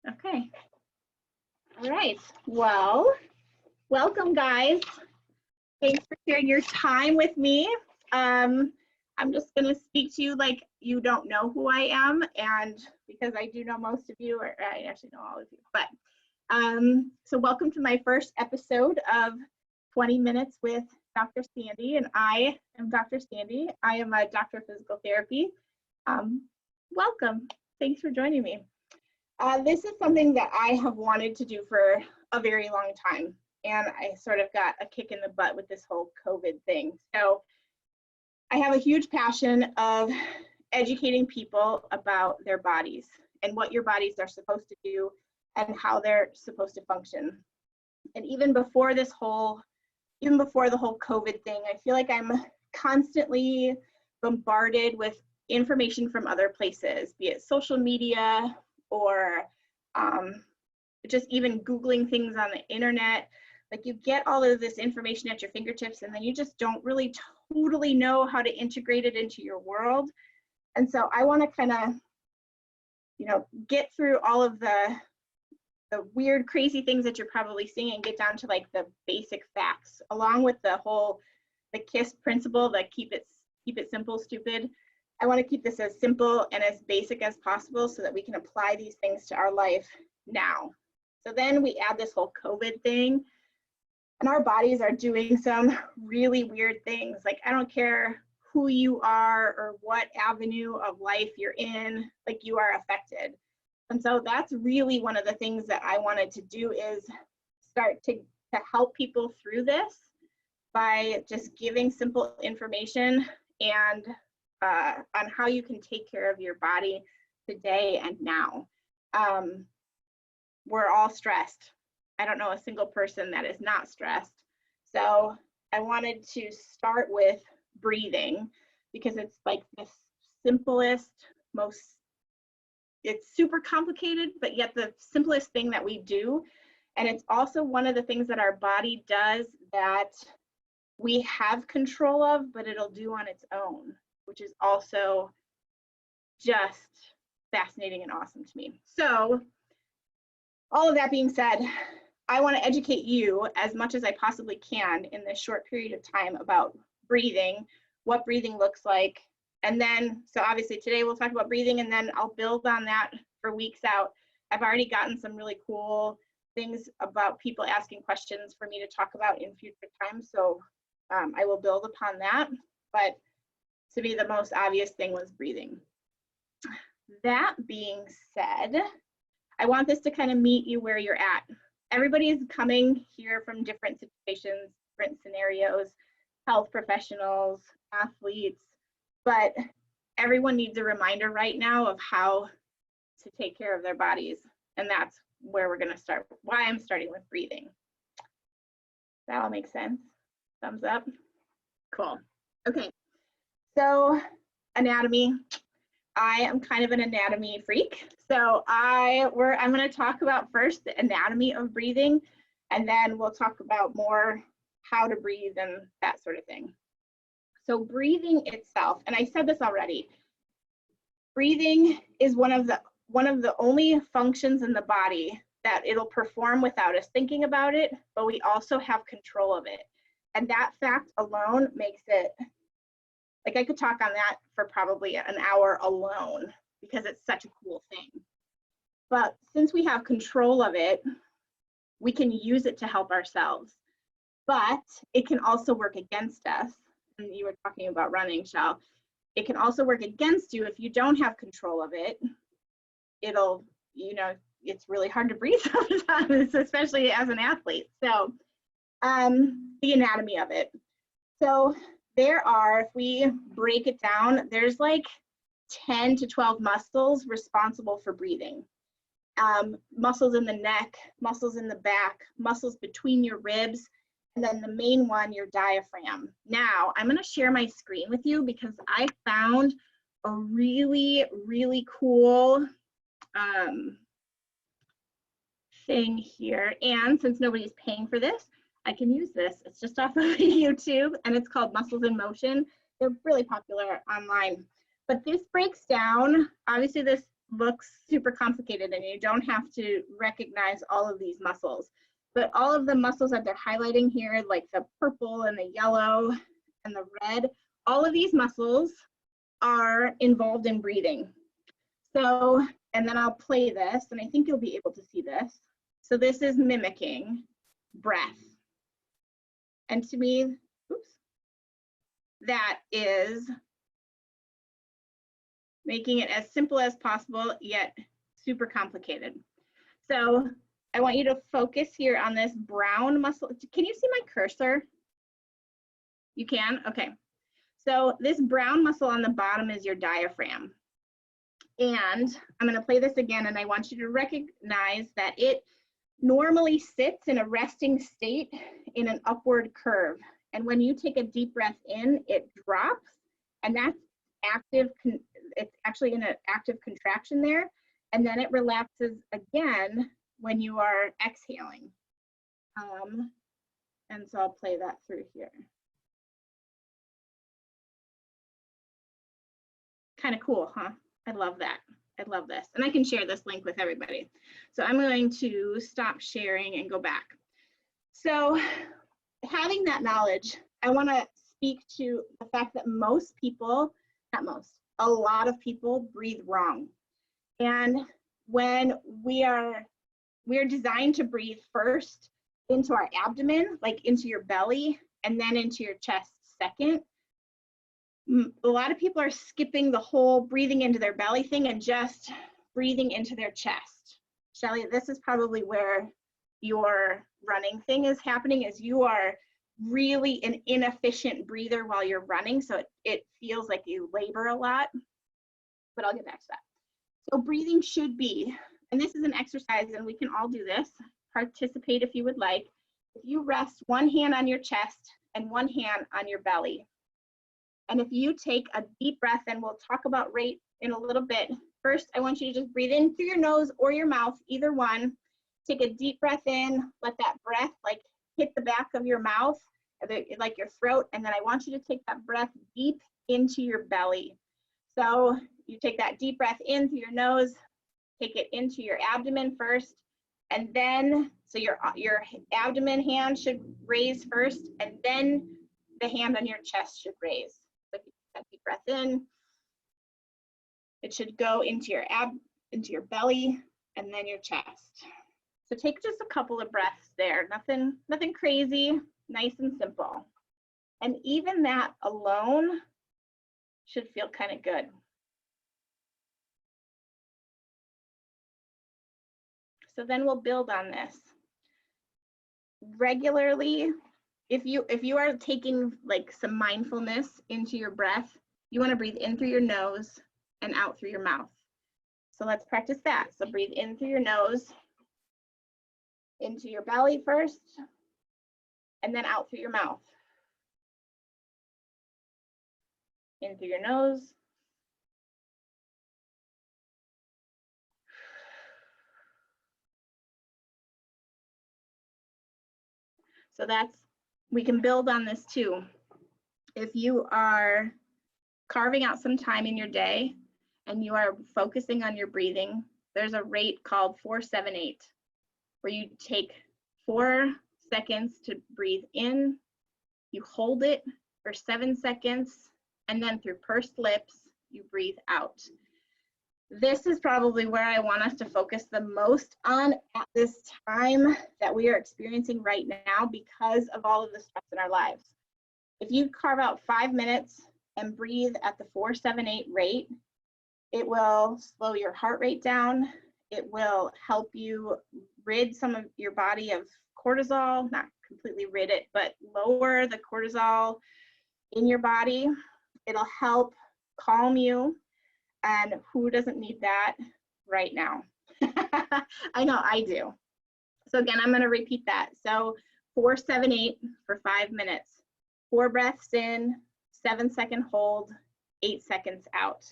Okay. All right. Well, welcome, guys. Thanks for sharing your time with me. I'm just going to speak to you like you don't know who I am, and because I do know most of you, or I actually know all of you. But so welcome to my first episode of 20 Minutes with Dr. Sandi, and I am Dr. Sandi. I am a doctor of physical therapy. Welcome. Thanks for joining me. This is something that I have wanted to do for a very long time, and I sort of got a kick in the butt with this whole COVID thing. So I have a huge passion of educating people about their bodies and what your bodies are supposed to do and how they're supposed to function. And even before the whole COVID thing, I feel like I'm constantly bombarded with information from other places, be it social media or just even Googling things on the internet. Like, you get all of this information at your fingertips, and then you just don't really totally know how to integrate it into your world. And so I want to kind of, get through all of the weird, crazy things that you're probably seeing and get down to like the basic facts, along with the KISS principle, the keep it simple, stupid. I want to keep this as simple and as basic as possible so that we can apply these things to our life now. So then we add this whole COVID thing, and our bodies are doing some really weird things. Like, I don't care who you are or what avenue of life you're in, like, you are affected. And so that's really one of the things that I wanted to do, is start to help people through this by just giving simple information and on how you can take care of your body today and now. We're all stressed. I don't know a single person that is not stressed. So I wanted to start with breathing, because it's like the simplest, it's super complicated, but yet the simplest thing that we do. And it's also one of the things that our body does that we have control of, but it'll do on its own, which is also just fascinating and awesome to me. So all of that being said, I want to educate you as much as I possibly can in this short period of time about breathing, what breathing looks like. And then, so obviously today we'll talk about breathing, and then I'll build on that for weeks out. I've already gotten some really cool things about people asking questions for me to talk about in future times. So I will build upon that. But to me, the most obvious thing was breathing. That being said, I want this to kind of meet you where you're at. Everybody is coming here from different situations, different scenarios, health professionals, athletes, but everyone needs a reminder right now of how to take care of their bodies. And that's where we're going to start, why I'm starting with breathing. That all makes sense? Thumbs up? Cool. Okay. So anatomy, I am kind of an anatomy freak. So I'm going to talk about first the anatomy of breathing, and then we'll talk about more how to breathe and that sort of thing. So breathing itself, and I said this already, breathing is one of the only functions in the body that it'll perform without us thinking about it, but we also have control of it. And that fact alone makes it, like, I could talk on that for probably an hour alone, because it's such a cool thing. But since we have control of it, we can use it to help ourselves. But it can also work against us. And you were talking about running, Shell. It can also work against you if you don't have control of it. It'll, it's really hard to breathe sometimes, especially as an athlete. So the anatomy of it. So there are, if we break it down, there's like 10 to 12 muscles responsible for breathing. Muscles in the neck, muscles in the back, muscles between your ribs, and then the main one, your diaphragm. Now, I'm going to share my screen with you because I found a really, really cool thing here. And since nobody's paying for this, I can use this. It's just off of YouTube, and it's called Muscles in Motion. They're really popular online. But this breaks down, obviously this looks super complicated and you don't have to recognize all of these muscles. But all of the muscles that they're highlighting here, like the purple and the yellow and the red, all of these muscles are involved in breathing. So, and then I'll play this, and I think you'll be able to see this. So this is mimicking breath. And to me, oops, that is making it as simple as possible, yet super complicated. So I want you to focus here on this brown muscle. Can you see my cursor? You can? Okay. So this brown muscle on the bottom is your diaphragm. And I'm going to play this again, and I want you to recognize that it normally sits in a resting state in an upward curve. And when you take a deep breath in, it drops, and that's active. It's actually in an active contraction there. And then it relaxes again when you are exhaling. And so I'll play that through here. Kind of cool, huh? I love that. I love this. And I can share this link with everybody. So I'm going to stop sharing and go back. So having that knowledge, I want to speak to the fact that most people, not most, a lot of people breathe wrong. And when we are designed to breathe first into our abdomen, like into your belly, and then into your chest second. A lot of people are skipping the whole breathing into their belly thing and just breathing into their chest. Shelly, this is probably where your running thing is happening, is you are really an inefficient breather while you're running, so it feels like you labor a lot, but I'll get back to that. So breathing should be, and this is an exercise, and we can all do this, participate if you would like. If you rest one hand on your chest and one hand on your belly, and if you take a deep breath, and we'll talk about rate in a little bit. First, I want you to just breathe in through your nose or your mouth, either one. Take a deep breath in, let that breath like hit the back of your mouth, like your throat, and then I want you to take that breath deep into your belly. So you take that deep breath in through your nose, take it into your abdomen first, and then, so your abdomen hand should raise first, and then the hand on your chest should raise. So if you take that deep breath in, it should go into your belly, and then your chest. So take just a couple of breaths there, nothing crazy, nice and simple. And even that alone should feel kind of good. So then we'll build on this. Regularly, if you are taking like some mindfulness into your breath, you want to breathe in through your nose and out through your mouth. So let's practice that. So breathe in through your nose, into your belly first, and then out through your mouth. In through your nose. So we can build on this too. If you are carving out some time in your day and you are focusing on your breathing, there's a rate called 4-7-8, where you take 4 seconds to breathe in, you hold it for 7 seconds, and then through pursed lips, you breathe out. This is probably where I want us to focus the most on at this time that we are experiencing right now because of all of the stress in our lives. If you carve out 5 minutes and breathe at the 4-7-8 rate, it will slow your heart rate down. It will help you rid some of your body of cortisol, not completely rid it, but lower the cortisol in your body. It'll help calm you. And who doesn't need that right now? I know I do. So again, I'm going to repeat that. So 4-7-8 for 5 minutes. 4 breaths in, 7-second hold, 8 seconds out.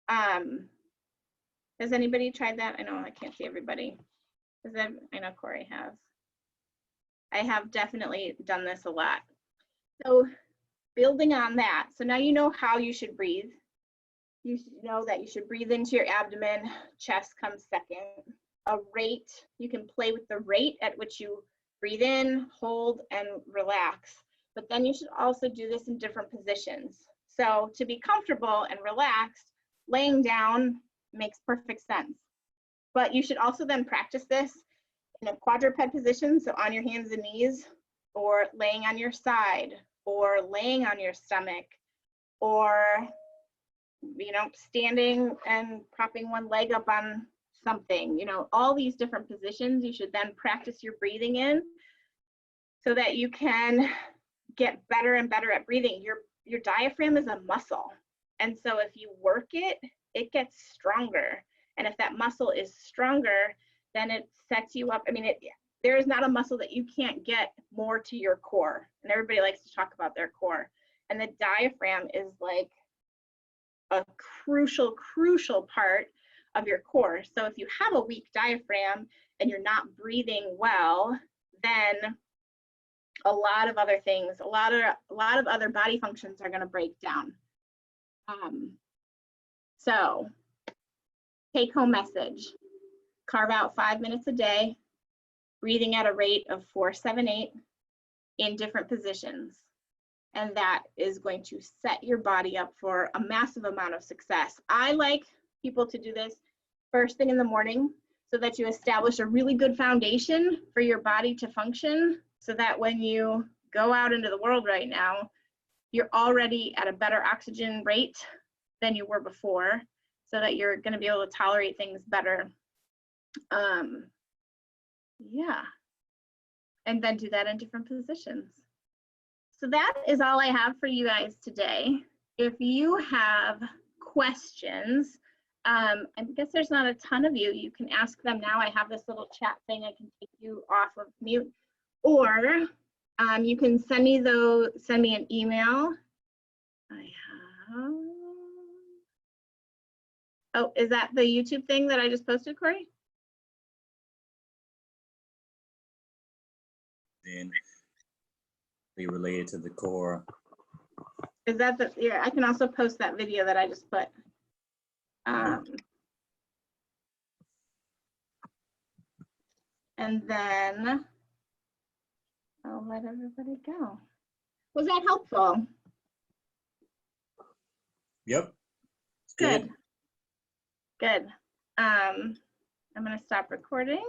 Has anybody tried that? I know I can't see everybody. I know Corey has. I have definitely done this a lot. So building on that, so now you know how you should breathe. You should know that you should breathe into your abdomen, chest comes second. A rate, you can play with the rate at which you breathe in, hold, and relax. But then you should also do this in different positions. So to be comfortable and relaxed, laying down makes perfect sense. But you should also then practice this in a quadruped position, so on your hands and knees, or laying on your side, or laying on your stomach, or standing and propping one leg up on something. All these different positions you should then practice your breathing in so that you can get better and better at breathing. Your diaphragm is a muscle, and so if you work it, it gets stronger. And if that muscle is stronger, then it sets you up. There is not a muscle that you can't get more to your core, and everybody likes to talk about their core, and the diaphragm is like a crucial part of your core. So if you have a weak diaphragm and you're not breathing well, then a lot of other things, a lot of other body functions are going to break down. So take home message: carve out 5 minutes a day, breathing at a rate of 4-7-8 in different positions. And that is going to set your body up for a massive amount of success. I like people to do this first thing in the morning so that you establish a really good foundation for your body to function, so that when you go out into the world right now, you're already at a better oxygen rate than you were before, so that you're going to be able to tolerate things better. Yeah. And then do that in different positions. So that is all I have for you guys today. If you have questions, I guess there's not a ton of you. You can ask them now. I have this little chat thing. I can take you off of mute, or you can send me an email. I have. Oh, is that the YouTube thing that I just posted, Corey? Then be related to the core. Is that the, yeah, I can also post that video that I just put. And then I'll let everybody go. Was that helpful? Yep. It's good. Good. I'm going to stop recording.